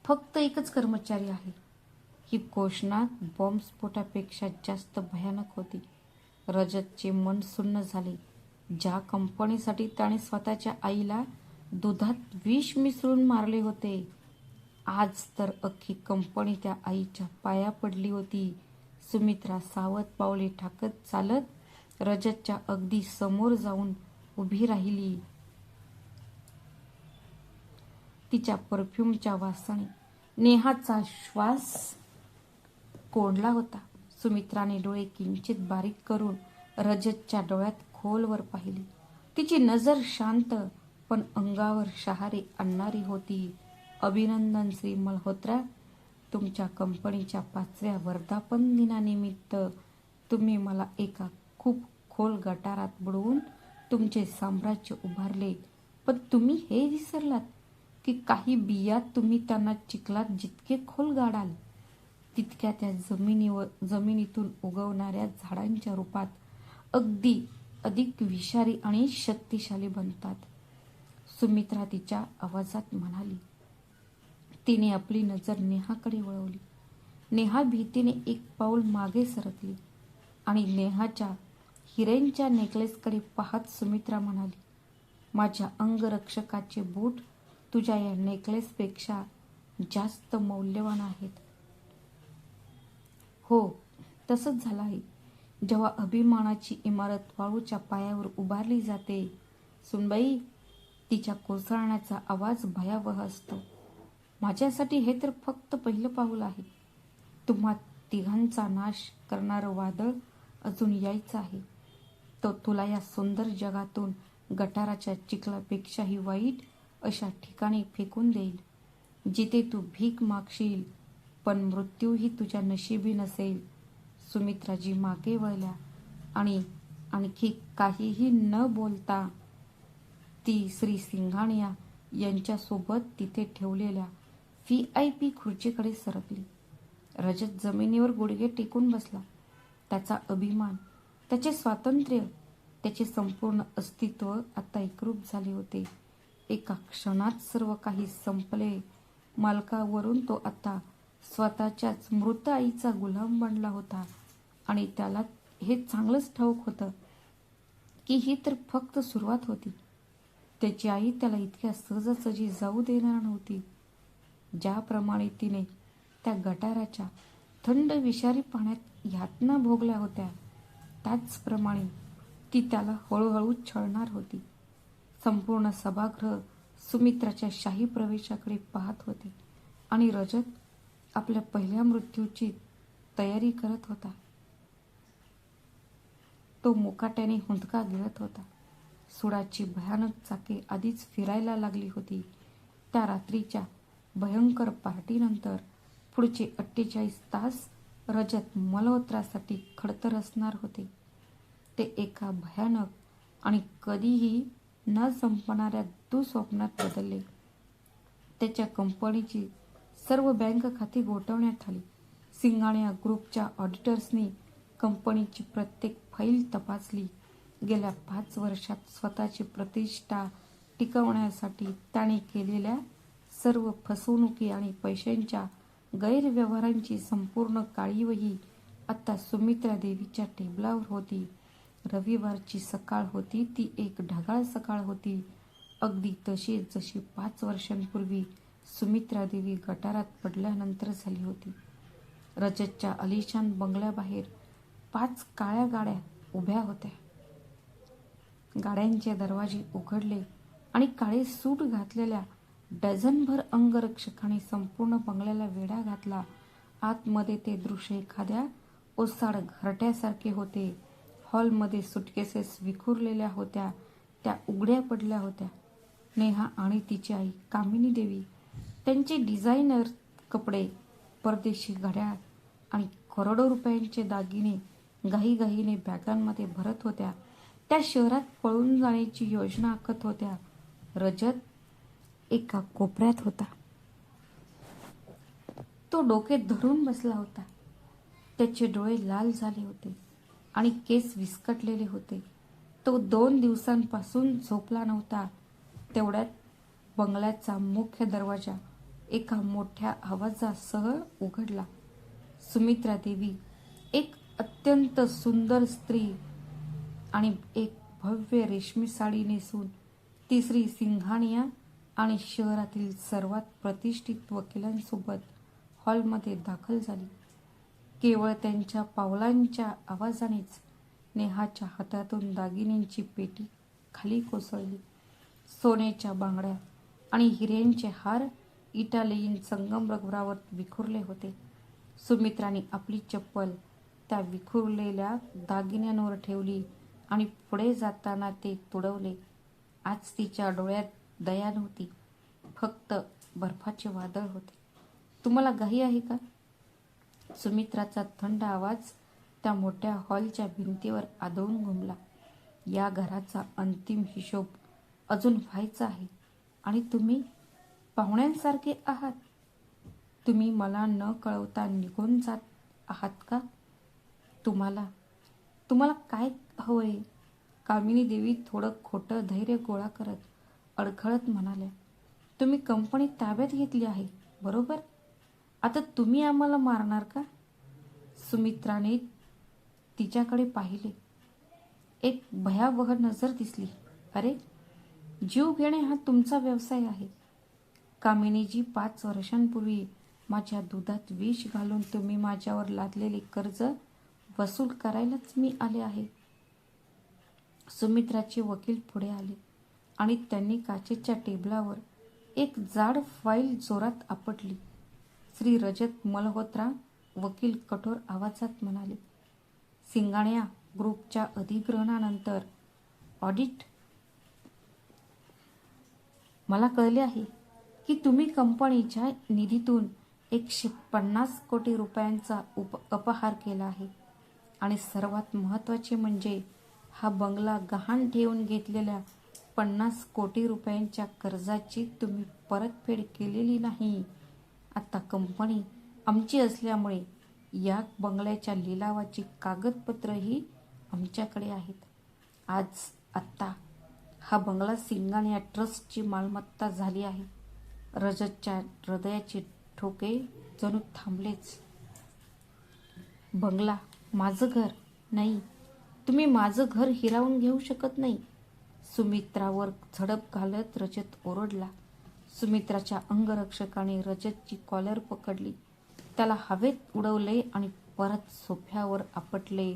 A: फक्त एकच कर्मचारी आहे. ही घोषणा बॉम्बस्फोटापेक्षा जास्त भयानक होती. रजतचे मन सुन्न झाले. ज्या कंपनीसाठी त्याने स्वतःच्या आईला दुधात विष मिसळून मारले होते, आज तर अख्खी कंपनी त्या आईच्या पाया पडली होती. सुमित्रा सावध पावले टाकत चालत रजतच्या अगदी समोर जाऊन उभी राहिली. तिच्या परफ्यूमच्या वासाने नेहाचा श्वास कोंडला होता. सुमित्राने डोळे किंचित बारीक करून रजतच्या डोळ्यात खोलवर पाहिले. तिची नजर शांत पण अंगावर शहारे आणणारी होती. अभिनंदन श्री मल्होत्रा, तुमच्या कंपनीच्या 5व्या वर्धापन दिनानिमित्त तुम्ही मला एका खूप खोल गटारात बुडवून तुमचे साम्राज्य उभारले. पण तुम्ही हे विसरलात की काही बिया तुम्ही त्यांना चिखलात जितके खोल गाडाल, तितक्या त्या जमिनीतून उगवणाऱ्या झाडांच्या रूपात अगदी अधिक विषारी आणि शक्तिशाली बनतात. सुमित्रा तिच्या आवाजात म्हणाली. तिने आपली नजर नेहाकडे वळवली. नेहा भीतीने एक पाऊल मागे सरकली आणि नेहाच्या हिऱ्यांच्या नेकलेसकडे पाहत सुमित्रा म्हणाली, माझ्या अंगरक्षकाचे बूट तुझ्या या नेकलेसपेक्षा जास्त मौल्यवान आहेत. हो, तसंच झालं आहे. जेव्हा अभिमानाची इमारत वाळूच्या पायावर उभारली जाते, सुनबाई, तिच्या कोसळण्याचा आवाज भयावह असतो. माझ्यासाठी हे तर फक्त पहिलं पाऊल आहे. तुम्हा तिघांचा नाश करणारं वादळ अजून यायचं आहे. तो तुला या सुंदर जगातून गटाराच्या चिखलापेक्षाही वाईट अशा ठिकाणी फेकून देईल, जिथे तू भीक मागशील, पण मृत्यूही तुझ्या नशिबी नसेल. सुमित्राजी मागे वळल्या आणि आणखी काहीही न बोलता ती श्री सिंघानिया यांच्यासोबत तिथे ठेवलेल्या VIP खुर्चीकडे सरकली. रजत जमिनीवर गुडघे टेकून बसला. त्याचा अभिमान, त्याचे स्वातंत्र्य, त्याचे संपूर्ण अस्तित्व आता एकरूप झाले होते. एका क्षणात सर्व काही संपले. मालकावरून तो आता स्वतःच्याच मृत आईचा गुलाम बनला होता आणि त्याला हे चांगलंच ठाऊक होतं की ही तर फक्त सुरुवात होती. त्याची आई त्याला इतक्या सहजासहजी जाऊ देणार नव्हती. ज्याप्रमाणे तिने त्या गटाराच्या थंड विषारी पाण्यात यातना भोगल्या होत्या, त्याचप्रमाणे ती त्याला हळूहळू छळणार होती. संपूर्ण सभागृह सुमित्राच्या शाही प्रवेशाकडे पाहत होते आणि रजत आपल्या पहिल्या मृत्यूची तयारी करत होता. तो मुकाट्याने हुंदका गिळत होता. सुडाची भयानक चाके आधीच फिरायला लागली होती. त्या रात्रीच्या भयंकर पार्टीनंतर पुढचे 48 तास रजत मल्होत्रासाठी खडतर असणार होते. ते एका भयानक आणि कधीही न संपणाऱ्या दुःस्वप्नात बदलले. त्याच्या कंपनीची सर्व बँक खाती गोठवण्यात आली. सिंघानिया ग्रुपच्या ऑडिटर्सनी कंपनीची प्रत्येक फाईल तपासली. गेल्या 5 वर्षात स्वतःची प्रतिष्ठा टिकवण्यासाठी त्याने केलेल्या सर्व फसवणुकी आणि पैशांच्या गैरव्यवहारांची संपूर्ण काळी वही आता सुमित्रा देवीच्या टेबलावर होती. रविवारची सकाळ होती. ती एक ढगाळ सकाळ होती. अगदी तशीच जशी 5 वर्षांपूर्वी सुमित्रा देवी गटारात पडल्यानंतर झाली होती. रजतच्या आलिशान बंगल्याबाहेर 5 काळ्या गाड्या उभ्या होत्या. गाड्यांचे दरवाजे उघडले आणि काळे सूट घातलेल्या डझनभर अंगरक्षकांनी संपूर्ण बंगल्याला वेढा घातला. आतमध्ये ते दृश्य एखाद्या ओसाड घरट्यासारखे होते. हॉलमध्ये सुटकेसेस विखुरलेल्या होत्या, त्या उघड्या पडल्या होत्या. नेहा आणि तिची आई कामिनी देवी त्यांचे डिझायनर कपडे, परदेशी घड्याळ आणि करोडो रुपयांचे दागिने घाईघाईने बॅगांमध्ये भरत होत्या. त्या शहरात पळून जाण्याची योजना आखत होत्या. रजत एका कोपऱ्यात होता. तो डोके धरून बसला होता. त्याचे डोळे लाल झाले होते आणि केस विस्कटलेले होते. तो 2 दिवसांपासून झोपला नव्हता. तेवढ्यात बंगल्याचा मुख्य दरवाजा एका मोठ्या आवाजासह उघडला. सुमित्रा देवी, एक अत्यंत सुंदर स्त्री आणि एक भव्य रेशमी साडी नेसून, तिसरी सिंघानिया आणि शहरातील सर्वात प्रतिष्ठित वकिलांसोबत हॉलमध्ये दाखल झाली. केवळ त्यांच्या पावलांच्या आवाजानेच नेहाच्या हातातून दागिन्यांची पेटी खाली कोसळली. सोन्याच्या बांगड्या आणि हिऱ्यांचे हार इटालियन संगमरवरावर विखुरले होते. सुमित्राने आपली चप्पल त्या विखुरलेल्या दागिन्यांवर ठेवली आणि पुढे जाताना ते तुडवले. आज तिच्या डोळ्यात दया नव्हती, फक्त बर्फाचे वादळ होते. तुम्हाला घाई आहे का? सुमित्राचा थंड आवाज त्या मोठ्या हॉलच्या भिंतीवर आदळून घुमला. या घराचा अंतिम हिशोब अजून व्हायचा आहे आणि तुम्ही पाहुण्यांसारखे आहात. तुम्ही मला न कळवता निघून जात आहात का? तुम्हाला काय हवंय? कामिनी देवी थोडं खोटं धैर्य गोळा करत अडखळत म्हणाल्या. तुम्ही कंपनी ताब्यात घेतली आहे, बरोबर? आता तुम्ही आम्हाला मारणार का? सुमित्राने तिच्याकडे पाहिले. एक भयावह नजर दिसली. अरे, जीव घेणे हा तुमचा व्यवसाय आहे. कामिनीजी, 5 वर्षांपूर्वी माझ्या दुधात विष घालून तुम्ही माझ्यावर लादलेले कर्ज वसूल करायलाच मी आले आहे. सुमित्राचे वकील पुढे आले आणि त्यांनी काचेच्या टेबलावर एक जाड फाईल जोरात आपटली. श्री रजत मल्होत्रा, वकील कठोर आवाजात म्हणाले. सिंघानिया ग्रुपच्या अधिग्रहणानंतर ऑडिट मला कळले आहे की तुम्ही कंपनीच्या निधीतून 150 कोटी रुपयांचा अपहार केला आहे आणि सर्वात महत्त्वाचे म्हणजे हा बंगला गहाण ठेवून घेतलेल्या 50 कोटी रुपयांच्या कर्जाची तुम्ही परतफेड केलेली नाही. आता कंपनी आमची असल्यामुळे या बंगल्याच्या लिलावाची कागदपत्रही आमच्याकडे आहेत. आत्ता हा बंगला सिंघानिया ट्रस्टची मालमत्ता झाली आहे. रजतच्या हृदयाचे ठोके जणू थांबलेच. बंगला माझं घर नाही. तुम्ही माझं घर हिरावून घेऊ शकत नाही. सुमित्रावर झडप घालत रजत ओरडला. सुमित्राच्या अंगरक्षकाने रजतची कॉलर पकडली, त्याला हवेत उडवले आणि परत सोफ्यावर आपटले.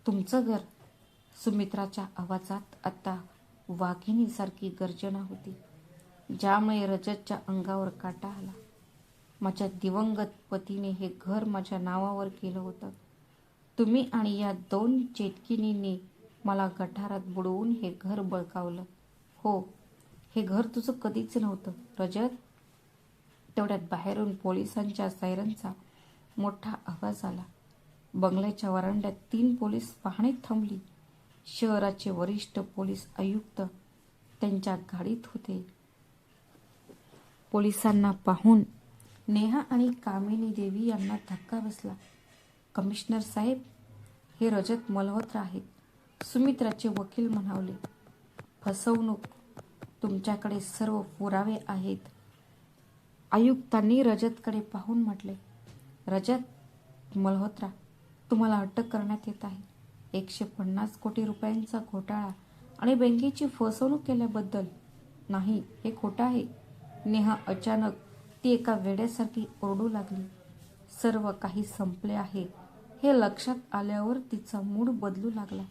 A: तुमचं घर? सुमित्राच्या आवाजात आता वाघिणीसारखी गर्जना होती, ज्यामुळे रजतच्या अंगावर काटा आला. माझ्या दिवंगत पतीने हे घर माझ्या नावावर केलं होतं. तुम्ही आणि या 2 चेटकिणींनी मला गटारात बुडवून हे घर बळकावलं. हो, हे घर तुझं कधीच नव्हतं, रजत. तेवढ्यात बाहेरून पोलिसांच्या सायरनचा मोठा आवाज आला. बंगल्याच्या वरांड्यात 3 पोलीस वाहने थांबली. शहराचे वरिष्ठ पोलीस आयुक्त त्यांच्या गाडीत होते. पोलिसांना पाहून नेहा आणि कामिनी देवी यांना धक्का बसला. कमिशनर साहेब, हे रजत मल्होत्रा आहेत, सुमित्राचे वकील म्हणाले. फसवणूक, तुमच्याकडे सर्व पुरावे आहेत. आयुक्तांनी रजतकडे पाहून म्हटले. रजत मल्होत्रा, तुम्हाला अटक करण्यात येत आहे. 150 कोटी रुपयांचा घोटाळा आणि बँकेची फसवणूक केल्याबद्दल नाही, हे खोटं आहे. नेहा अचानक ती एका वेड्यासारखी ओरडू लागली. सर्व काही संपले आहे हे लक्षात आल्यावर तिचा मूड बदलू लागला.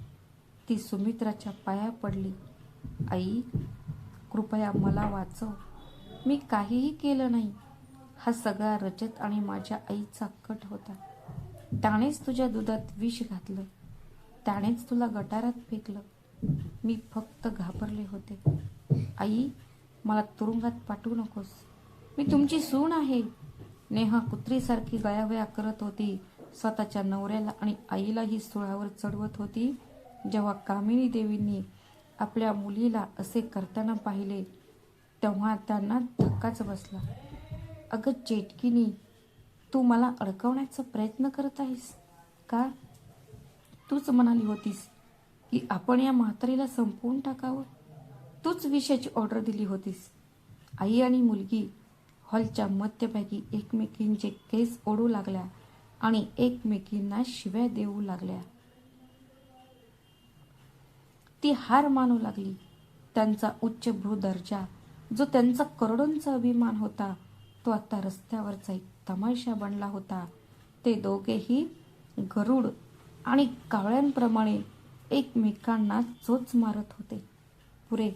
A: ती सुमित्राच्या पाया पडली. आई, कृपया मला वाचव. मी काहीही केलं नाही. हा सगळा रजत आणि माझ्या आईचा कट होता. त्यानेच तुझ्या दुधात विष घातलं. त्यानेच तुला गटारात फेकलं. मी फक्त घाबरले होते. आई, मला तुरुंगात पाठवू नकोस. मी तुमची सून आहे. नेहा कुत्रीसारखी गयावया करत होती. स्वतःच्या नवऱ्याला आणि आईलाही सुळावर चढवत होती. जेव्हा कामिनी देवींनी आपल्या मुलीला असे करताना पाहिले तेव्हा त्यांना धक्काच बसला. अगं चेटकिनी, तू मला अडकवण्याचा प्रयत्न करत आहेस का? तूच म्हणाली होतीस की आपण या म्हातारीला संपवून टाकावं. तूच विषयाची ऑर्डर दिली होतीस. आई आणि मुलगी हॉलच्या मध्यभागी एकमेकींचे केस ओढू लागल्या आणि एकमेकींना शिव्या देऊ लागल्या. ती हार मानू लागली. त्यांचा उच्चभ्रू दर्जा, जो त्यांचा करोडोंचा अभिमान होता, तो आता रस्त्यावरचा एक तमाशा बनला होता. ते दोघेही गरुड आणि कावळ्यांप्रमाणे एकमेकांना चोच मारत होते. पुरे,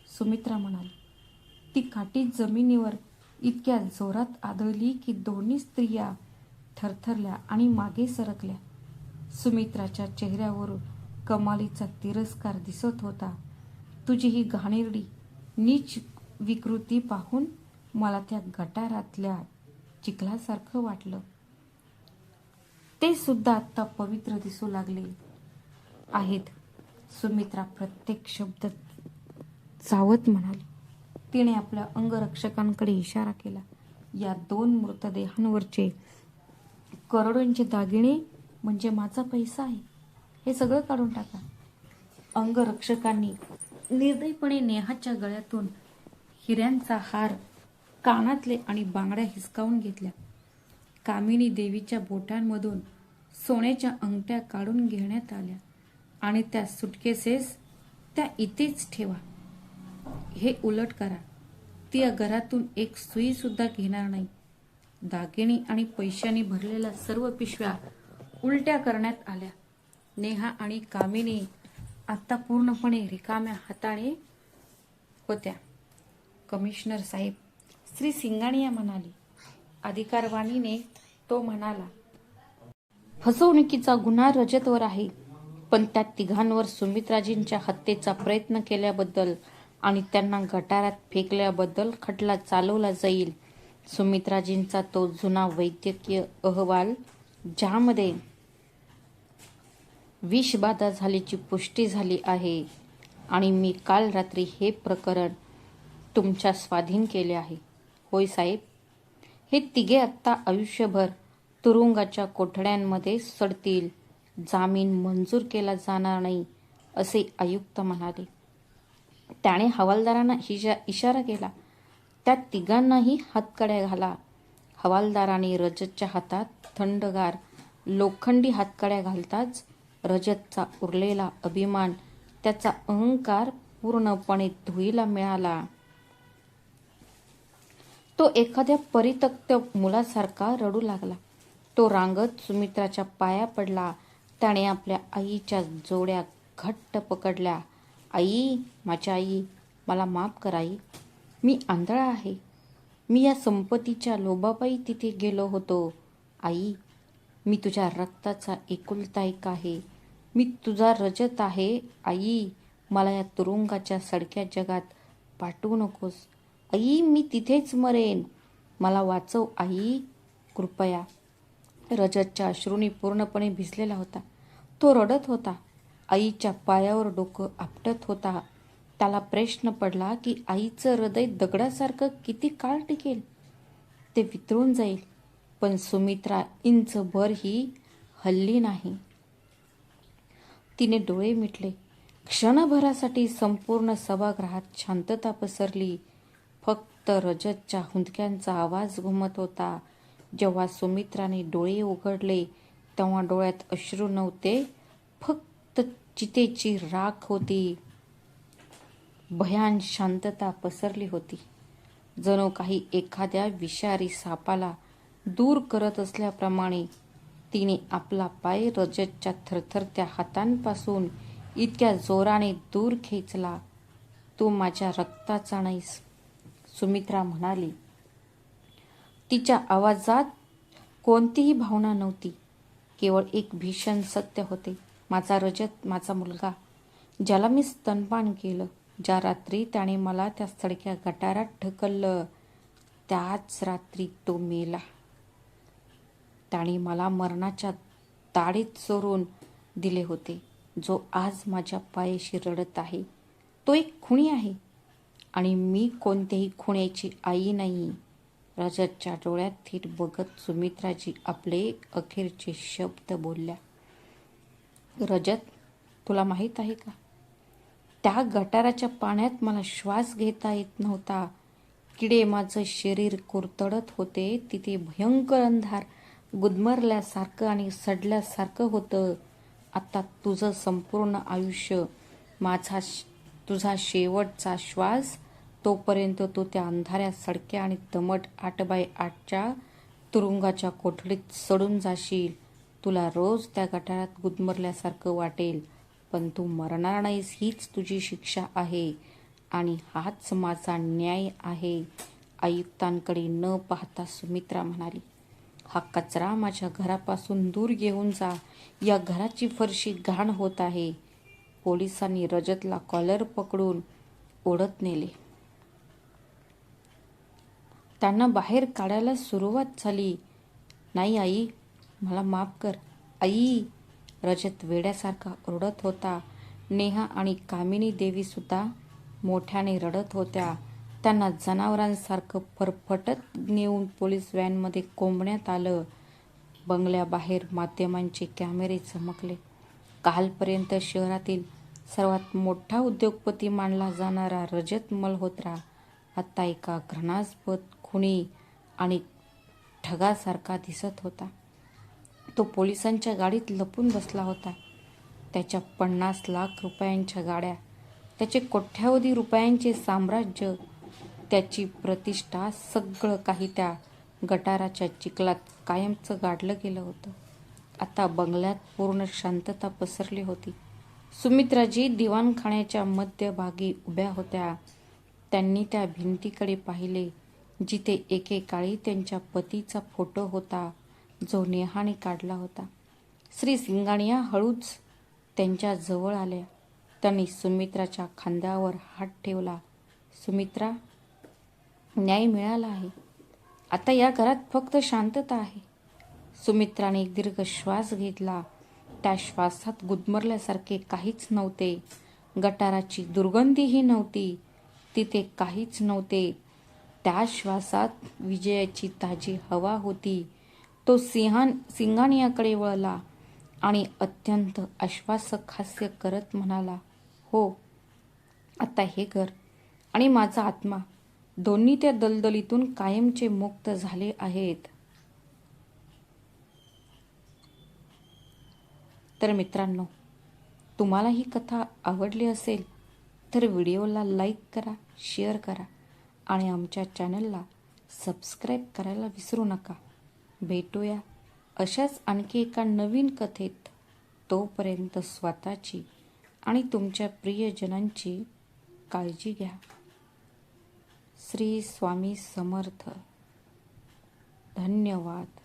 A: सुमित्रा म्हणाली. ती काठी जमिनीवर इतक्या जोरात आदळली की दोन्ही स्त्रिया थरथरल्या आणि मागे सरकल्या. सुमित्राच्या चेहऱ्यावर कमालीचा तिरस्कार दिसत होता. तुझी ही घाणेरडी नीच विकृती पाहून मला त्या गटारातल्या चिखलासारखं वाटलं. ते सुद्धा आता पवित्र दिसू लागले आहेत. सुमित्रा प्रत्येक शब्द चावत म्हणाली. तिने आपल्या अंगरक्षकांकडे इशारा केला. या 2 मृतदेहांवरचे करोडोंचे दागिने म्हणजे माझा पैसा आहे. हे सगळं काढून टाका. अंगरक्षकांनी निर्दयीपणे नेहाच्या गळ्यातून हिऱ्यांचा हार, कानातले आणि बांगड्या हिसकावून घेतल्या. कामिनी देवीच्या बोटांमधून सोन्याच्या अंगठ्या काढून घेण्यात आल्या आणि त्या सुटकेसेस त्या इथेच ठेवा. हे उलट करा. ती या घरातून एक सुई सुद्धा घेणार नाही. दागिने आणि पैशांनी भरलेल्या सर्व पिशव्या उलट्या करण्यात आल्या. नेहा आणि कामिनी आता पूर्णपणे रिकाम्या हाताने होत्या. कमिशनर साहेब, श्री सिंगानिया म्हणाली. अधिकारवाणीने तो म्हणाला. फसवणुकीचा गुन्हा रजतवर आहे, पण त्या तिघांवर सुमित्राजींच्या हत्येचा प्रयत्न केल्याबद्दल आणि त्यांना गटारात फेकल्याबद्दल खटला चालवला जाईल. सुमित्राजींचा तो जुना वैद्यकीय अहवाल, ज्यामध्ये विषबाधा झाल्याची पुष्टी झाली आहे, आणि मी काल रात्री हे प्रकरण तुमच्या स्वाधीन केले आहे. होय साहेब. हे तिघे आत्ता आयुष्यभर तुरुंगाच्या कोठड्यांमध्ये सडतील. जामीन मंजूर केला जाणार नाही, असे आयुक्त म्हणाले. त्याने हवालदारांना इशारा केला. त्या तिघांनाही हातकड्या घाला. हवालदाराने रजतच्या हातात थंडगार लोखंडी हातकड्या घालताच रजतचा उरलेला अभिमान, त्याचा अहंकार पूर्णपणे धुळीला मिळाला. तो एखाद्या परित्यक्त मुलासारखा रडू लागला. तो रांगत सुमित्राच्या पाया पडला. त्याने आपल्या आईच्या जोड्या घट्ट पकडल्या. आई, माझ्या आई, मला माफ कर आई. मी आंधळा आहे. मी या संपत्तीच्या लोभापायी तिथे गेलो होतो. आई, मी तुझ्या रक्ताचा एकुलता एक आहे. मी तुझा रजत आहे. आई, मला या तुरुंगाच्या सडक्या जगात पाठवू नकोस. आई, मी तिथेच मरेन. मला वाचव आई, कृपया. रजतच्या अश्रूंनी पूर्णपणे भिजलेला होता. तो रडत होता. आईच्या पायावर डोकं आपटत होता. त्याला प्रश्न पडला की आईचं हृदय दगडासारखं किती काळ टिकेल. ते वितळून जाईल. पण सुमित्रा इंचभरही हलली नाही. तिने डोळे मिटले. क्षणभरासाठी संपूर्ण सभागृहात शांतता पसरली. फक्त रजतच्या हुंदक्यांचा आवाज घुमत होता. जेव्हा सुमित्राने डोळे उघडले तेव्हा डोळ्यात अश्रू नव्हते, फक्त चितेची राख होती. भयान शांतता पसरली होती. जणू काही एखाद्या विषारी सापाला दूर करत असल्याप्रमाणे तिने आपला पाय रजतच्या थरथरत्या हातांपासून इतक्या जोराने दूर खेचला. तू माझ्या रक्ताचा नाहीस, सुमित्रा म्हणाली. तिच्या आवाजात कोणतीही भावना नव्हती, केवळ एक भीषण सत्य होते. माझा रजत, माझा मुलगा, ज्याला मी स्तनपान केलं, ज्या रात्री त्याने मला त्या सडक्या गटारात ढकललं, त्याच रात्री तो मेला. त्याने मला मरणाच्या दाढेत चोरून दिले होते. जो आज माझ्या पायाशी रडत आहे तो एक खुनी आहे, आणि मी कोणत्याही खुन्याची आई नाही. रजतच्या डोळ्यात थेट बघत सुमित्राजी आपले अखेरचे शब्द बोलल्या. रजत, तुला माहीत आहे का, त्या गटाराच्या पाण्यात मला श्वास घेता येत नव्हता. किडे माझं शरीर कुरतडत होते. तिथे भयंकर अंधार, गुदमरल्यासारखं आणि सडल्यासारखं होतं. आता तुझं संपूर्ण आयुष्य तुझा शेवटचा श्वास, तोपर्यंत तू त्या अंधाऱ्या सडक्या आणि दमट 8x8च्या तुरुंगाच्या कोठडीत सडून जाशील. तुला रोज त्या गटारात गुदमरल्यासारखं वाटेल, पण तू मरणार नाहीस. हीच तुझी शिक्षा आहे आणि हाच माझा न्याय आहे. आयुक्तांकडे न पाहता सुमित्रा म्हणाली, हा कचरा माझ्या घरापासून दूर घेऊन जा. या घराची फरशी घाण होत आहे. पोलिसांनी रजतला कॉलर पकडून ओढत नेले. त्यांना बाहेर काढायला सुरुवात झाली. नाही आई, मला माफ कर आई, रजत वेड्यासारखा ओरडत होता. नेहा आणि कामिनी देवी सुद्धा मोठ्याने रडत होत्या. त्यांना जनावरांसारखं फरफटत नेऊन पोलीस व्हॅनमध्ये कोंबण्यात आलं. बंगल्याबाहेर माध्यमांचे कॅमेरे चमकले. कालपर्यंत शहरातील सर्वात मोठा उद्योगपती मानला जाणारा रजत मल्होत्रा आता एका घृणास्पद खुनी आणि ठगासारखा दिसत होता. तो पोलिसांच्या गाडीत लपून बसला होता. त्याच्या 50 लाख रुपयांच्या गाड्या, त्याचे कोट्यावधी रुपयांचे साम्राज्य, त्याची प्रतिष्ठा, सगळं काही त्या गटाराच्या चिखलात कायमचं गाडलं गेलं होतं. आता बंगल्यात पूर्ण शांतता पसरली होती. सुमित्राजी दिवाणखान्याच्या मध्यभागी उभ्या होत्या. त्यांनी त्या भिंतीकडे पाहिले जिथे एकेकाळी त्यांच्या पतीचा फोटो होता, जो नेहाने काढला होता. श्री सिंगानिया हळूच त्यांच्या जवळ आल्या. त्यांनी सुमित्राच्या खांद्यावर हात ठेवला. सुमित्रा, न्याय मिळाला आहे. आता या घरात फक्त शांतता आहे. सुमित्राने एक दीर्घ श्वास घेतला. त्या श्वासात गुदमरल्यासारखे काहीच नव्हते. गटाराची दुर्गंधीही नव्हती. तिथे काहीच नव्हते. त्या श्वासात विजयाची ताजी हवा होती. तो सिंगानियाकडे वळला आणि अत्यंत आश्वासक हास्य करत म्हणाला, हो, आता हे घर आणि माझा आत्मा दोन्ही त्या दलदलीतून कायमचे मुक्त झाले आहेत. तर मित्रांनो, तुम्हाला ही कथा आवडली असेल तर व्हिडिओला लाईक करा, शेअर करा आणि आमच्या चॅनलला सबस्क्राईब करायला विसरू नका. भेटूया अशाच आणखी एका नवीन कथेत. तोपर्यंत स्वतःची आणि तुमच्या प्रियजनांची काळजी घ्या. श्री स्वामी समर्थ. धन्यवाद.